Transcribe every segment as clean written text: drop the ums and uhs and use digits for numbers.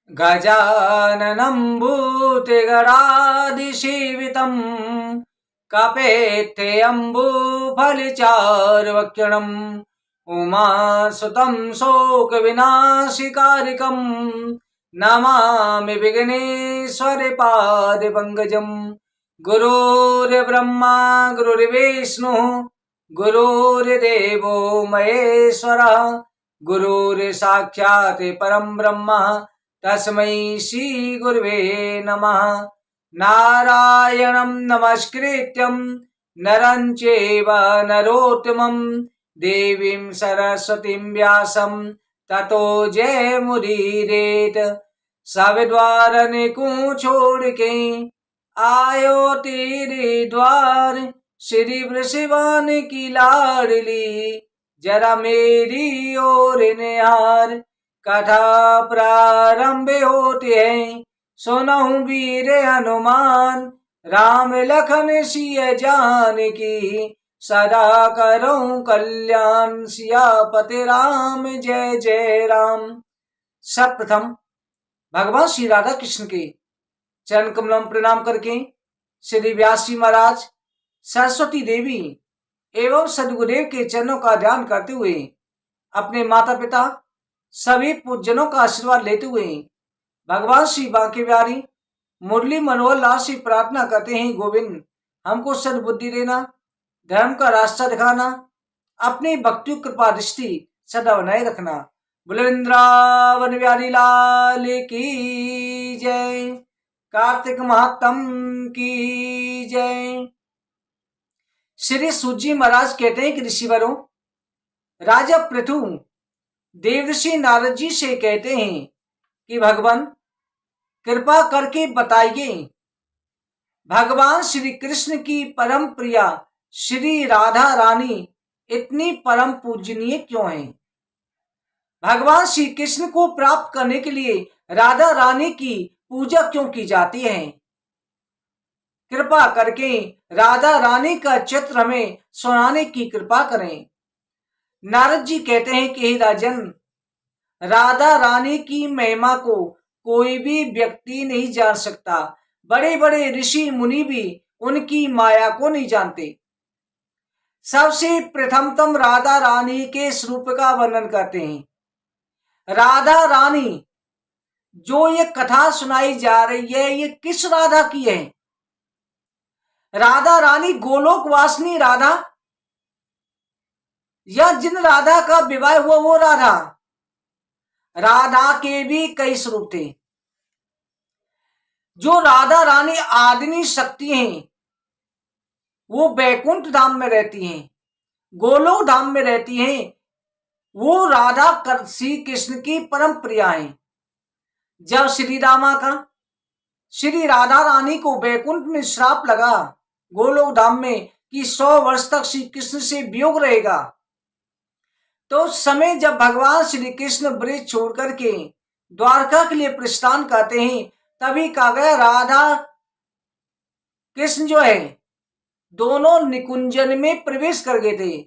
गजाननं भूतिगणादिसेवितं कपेत्थेऽम्बुफलचारुवक्षणम् उमासुतं शोकविनाशिकारिकं नमामि विघ्नेश्वरपादपङ्कजम्। गुरुर्ब्रह्मा गुरुर्विष्णुः गुरुर्देवो महेश्वरः गुरुर्साक्षात् परं ब्रह्म तस्मै श्री गुरुवे नमः। नारायणं नमस्कृत्यं नरं चैव नरोत्तमं देवीं सरस्वतीं व्यासं ततो जयमुदीरयेत्। सब द्वार को छोड़ के आयो तेरे द्वार, श्री वृषभान की लाडली जरा मेरी ओर निहार। कथा प्रारंभ होती है सुनहु वीर हनुमान, राम लखन सिया जानकी सदा करो कल्याण। सियापति राम जय जय राम। सर्वप्रथम भगवान श्री राधा कृष्ण के चरण कमलों में प्रणाम करके श्री व्यास जी महाराज, सरस्वती देवी एवं सदगुरुदेव के चरणों का ध्यान करते हुए अपने माता पिता सभी पूजनों का आशीर्वाद लेते हुए भगवान श्री बांके बिहारी मुरली मनोहर लाल से प्रार्थना करते हैं, गोविंद हमको सद्बुद्धि देना, धर्म का रास्ता दिखाना, अपनी भक्ति कृपा दृष्टि सदा बनाए रखना। बुलंद्रावन बिहारी लाल की जय। कार्तिक महात्म की जय। श्री सूजी महाराज कहते हैं कि ऋषिवरों, राजा पृथु देवऋषि नारद जी से कहते हैं कि भगवान कृपा करके बताइए, भगवान श्री कृष्ण की परम प्रिया श्री राधा रानी इतनी परम पूजनीय क्यों है? भगवान श्री कृष्ण को प्राप्त करने के लिए राधा रानी की पूजा क्यों की जाती है? कृपा करके राधा रानी का चित्र हमें सुनाने की कृपा करें। नारद जी कहते हैं कि हे राजन, राधा रानी की महिमा को कोई भी व्यक्ति नहीं जान सकता। बड़े बड़े ऋषि मुनि भी उनकी माया को नहीं जानते। सबसे प्रथमतम राधा रानी के स्वरूप का वर्णन करते हैं। राधा रानी जो ये कथा सुनाई जा रही है, ये किस राधा की है? राधा रानी गोलोक वासिनी राधा, या जिन राधा का विवाह हुआ वो राधा? राधा के भी कई स्वरूप थे। जो राधा रानी आदिनी शक्ति हैं, वो बैकुंठ धाम में रहती हैं, गोलोक धाम में रहती हैं। वो राधा श्री कृष्ण की परम प्रिया हैं। जब श्री रामा का श्री राधा रानी को बैकुंठ में श्राप लगा गोलोक धाम में कि 100 वर्ष तक श्री कृष्ण से वियोग रहेगा, तो उस समय जब भगवान श्री कृष्ण ब्रज छोड़ करके द्वारका के लिए प्रस्थान करते हैं, तभी कहा गया राधा कृष्ण जो है दोनों निकुंजन में प्रवेश कर गए थे।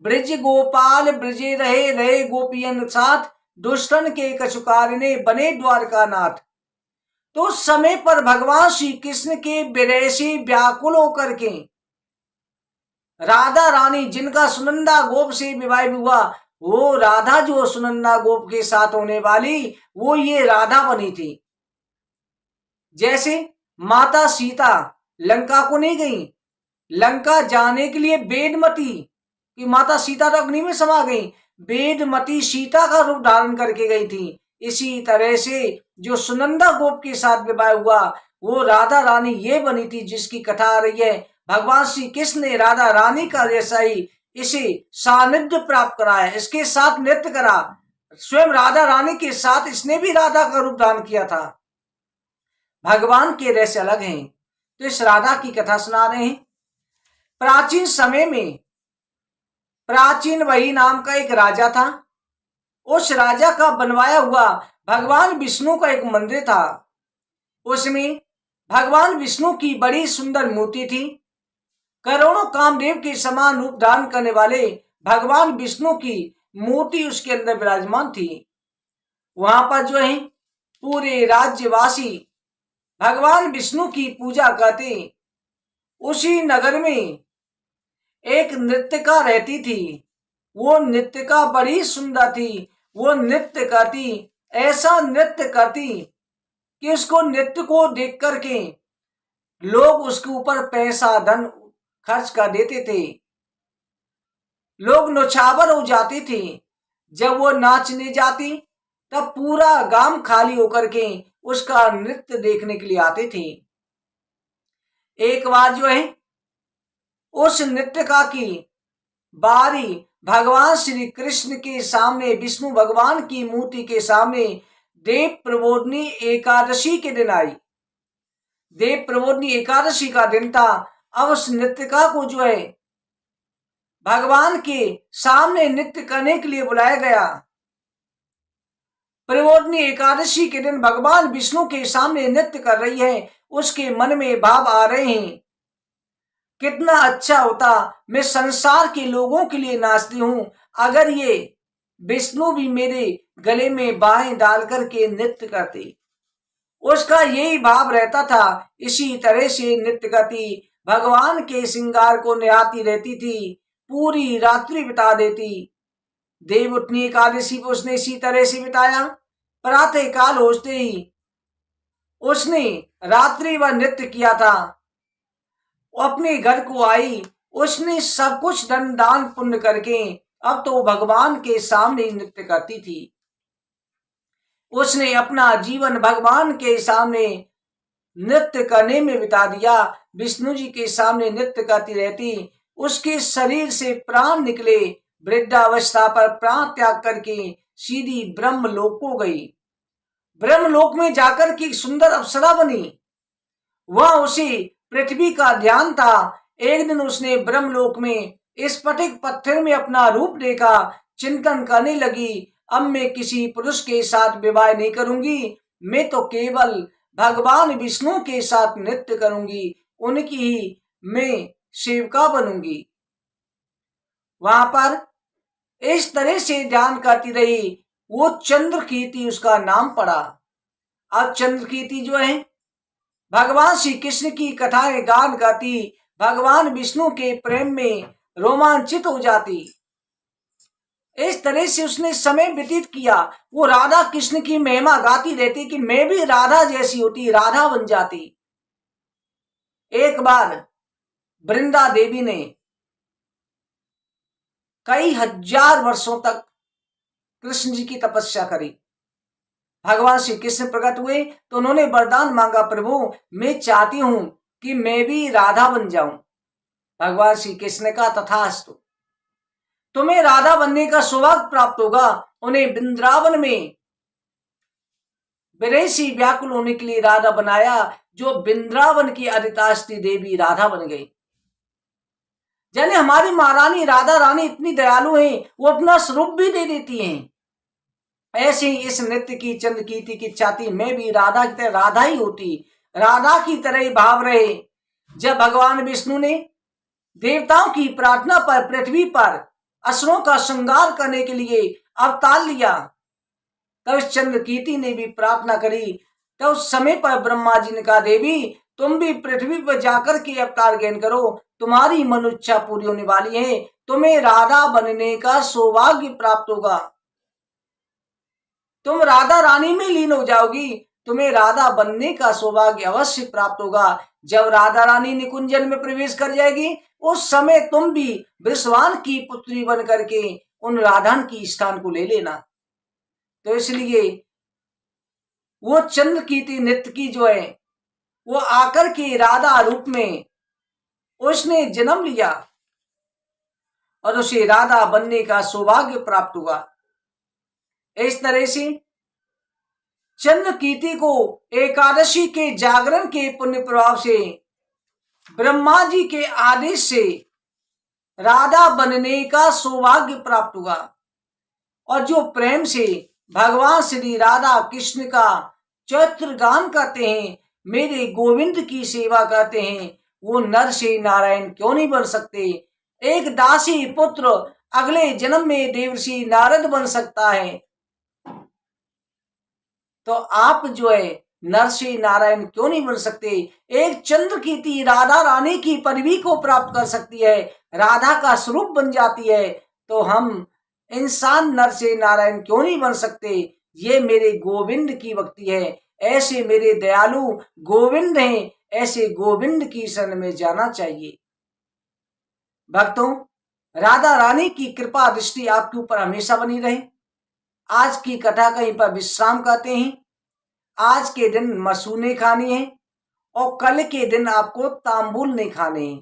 ब्रज गोपाल ब्रजे रहे रहे गोपियन साथ, दुष्टन के कछुकार ने बने द्वारका नाथ। तो उस समय पर भगवान श्री कृष्ण के विरह से व्याकुल होकर के राधा रानी, जिनका सुनंदा गोप से विवाह हुआ, वो राधा जो सुनंदा गोप के साथ होने वाली, वो ये राधा बनी थी। जैसे माता सीता लंका को नहीं गई, लंका जाने के लिए वेदमती कि माता सीता तो अग्नि में समा गई, वेदमती सीता का रूप धारण करके गई थी। इसी तरह से जो सुनंदा गोप के साथ विवाह हुआ, वो राधा रानी ये बनी थी जिसकी कथा आ रही है। भगवान श्री कृष्ण ने राधा रानी का जैसा ही इसे सानिध्य प्राप्त कराया, इसके साथ नृत्य करा। स्वयं राधा रानी के साथ इसने भी राधा का रूप धारण किया था। भगवान के रहस्य अलग हैं। तो इस राधा की कथा सुना रहे हैं। प्राचीन समय में प्राचीन वही नाम का एक राजा था। उस राजा का बनवाया हुआ भगवान विष्णु का एक मंदिर था। उसमें भगवान विष्णु की बड़ी सुंदर मूर्ति थी। करोड़ों कामदेव के समान रूप धारण करने वाले भगवान विष्णु की मूर्ति उसके अंदर विराजमान थी। वहां पर जो है पूरे राज्यवासी भगवान विष्णु की पूजा करते। उसी नगर में एक नृत्यका रहती थी। वो नृत्यका बड़ी सुंदर थी। वो नृत्य करती, ऐसा नृत्य करती कि उसको नृत्य को देख करके लोग उसके ऊपर पैसा धन खर्च कर देते थे। लोग नौछावर हो जाते थे। जब वो नाचने जाती तब पूरा गांव खाली होकर के उसका नृत्य देखने के लिए आते थे। एक बार जो है उस नृत्यका की बारी भगवान श्री कृष्ण के सामने, विष्णु भगवान की मूर्ति के सामने देव प्रबोधनी एकादशी के दिन आई। देव प्रबोधनी एकादशी का दिन था। अब उस नृत्यका को जो है भगवान के सामने नृत्य करने के लिए बुलाया गया। प्रबोधनी एकादशी के दिन भगवान विष्णु के सामने नृत्य कर रही है। उसके मन में भाव आ रहे हैं, कितना अच्छा होता मैं संसार के लोगों के लिए नाचती हूं अगर ये विष्णु भी मेरे गले में बाहें डाल करके नृत्य करते। उसका यही भाव रहता था। इसी तरह से नृत्य करती भगवान के श्रृंगार को निहारती रहती थी, पूरी रात्रि बिता देती। देवउठनी एकादशी को उसने इसी तरह से बिताया। प्रातः काल होते ही उसने रात्रि व नृत्य किया था। अपने घर को आई, उसने सब कुछ दान पुण्य करके अब तो भगवान के सामने नृत्य करती थी। उसने अपना जीवन भगवान के सामने नृत्य करने में बिता दिया। विष्णु जी के सामने नृत्य करती रहती। उसके शरीर से प्राण निकले। वृद्धावस्था पर प्राण त्याग करके सीधी ब्रह्मलोक को गई। ब्रह्मलोक में जाकर की सुंदर अप्सरा बनी। वह उसी पृथ्वी का ध्यान था। एक दिन उसने ब्रह्मलोक में स्फटिक पत्थर में अपना रूप देखा। चिंतन करने लगी, अब मैं किसी पुरुष के साथ विवाह नहीं करूंगी, मैं तो केवल भगवान विष्णु के साथ नृत्य करूंगी, उनकी ही मैं सेविका बनूंगी। वहां पर इस तरह से ध्यान करती रही। वो चंद्रकीर्ति उसका नाम पड़ा। अब चंद्रकीर्ति जो है भगवान श्री कृष्ण की कथाएं गान गाती, भगवान विष्णु के प्रेम में रोमांचित हो जाती। इस तरह से उसने समय व्यतीत किया। वो राधा कृष्ण की महिमा गाती रहती कि मैं भी राधा जैसी होती, राधा बन जाती। एक बार वृंदा देवी ने कई हजार वर्षों तक कृष्ण जी की तपस्या करी। भगवान श्री कृष्ण प्रकट हुए तो उन्होंने वरदान मांगा, प्रभु मैं चाहती हूं कि मैं भी राधा बन जाऊं। भगवान श्री कृष्ण का तथास्तु, तुम्हें राधा बनने का सौभाग्य प्राप्त होगा। उन्हें वृंदावन में विरही व्याकुल होने के लिए राधा बनाया, जो वृंदावन की अधिष्ठात्री देवी राधा बन गई। जाने हमारी महारानी राधा रानी इतनी दयालु हैं, वो अपना स्वरूप भी दे देती हैं। ऐसे ही इस नृत्य की चंद्रकीर्ति की चाहती मैं भी राधा की तरह राधा ही होती, राधा की तरह ही भाव रहे। जब भगवान विष्णु ने देवताओं की प्रार्थना पर पृथ्वी पर असुरों का श्रृंगार करने के लिए अवतार लिया, तब इस चंद्रकीर्ति ने भी प्रार्थना करी। तब उस समय पर ब्रह्मा जी ने कहा, देवी तुम भी पृथ्वी पर जाकर के अवतार ग्रहण करो, तुम्हारी मनुष्या पूरी होने वाली है, तुम्हें राधा बनने का सौभाग्य प्राप्त होगा, तुम राधा रानी में लीन हो जाओगी, तुम्हें राधा बनने का सौभाग्य अवश्य प्राप्त होगा। जब राधा रानी निकुंजन में प्रवेश कर जाएगी उस समय तुम भी विश्वान की पुत्री बन करके उन राधान की स्थान को ले लेना। तो इसलिए वो चंद्रकीर्ति नृत्य की जो है वो आकर के राधा रूप में उसने जन्म लिया और उसे राधा बनने का सौभाग्य प्राप्त हुआ। इस तरह से चंद्रकीर्ति को एकादशी के जागरण के पुण्य प्रभाव से ब्रह्मा जी के आदेश से राधा बनने का सौभाग्य प्राप्त हुआ। और जो प्रेम से भगवान श्री राधा कृष्ण का चरित्र गान करते हैं, मेरे गोविंद की सेवा करते हैं, वो नर से नारायण क्यों नहीं बन सकते। एक दासी पुत्र अगले जन्म में देवर्षि नारद बन सकता है। तो आप जो है नर से नारायण क्यों नहीं बन सकते? एक चंद्रकीर्ति राधा रानी की पदवी को प्राप्त कर सकती है, राधा का स्वरूप बन जाती है, तो हम इंसान नर से नारायण क्यों नहीं बन सकते? ये मेरे गोविंद की भक्ति है। ऐसे मेरे दयालु गोविंद हैं, ऐसे गोविंद की शरण में जाना चाहिए। भक्तों, राधा रानी की कृपा दृष्टि आपके ऊपर हमेशा बनी रहे। आज की कथा कहीं पर विश्राम करते हैं। आज के दिन मसूने खानी है और कल के दिन आपको तांबुल नहीं खाने हैं।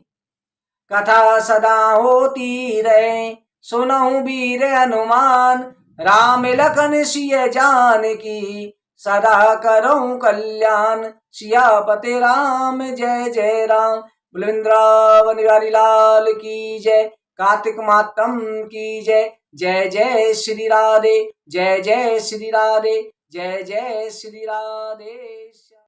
कथा सदा होती रहे, सुनहु वीर हनुमान, राम लखन सिय जानकी, सदा करऊं कल्याण। सियापति राम जय जय राम। वृंदावन बिहारी लाल की जय। कार्तिक मातम की जय। जय जय श्री राधे, जय जय श्री राधे, जय जय श्री राधे।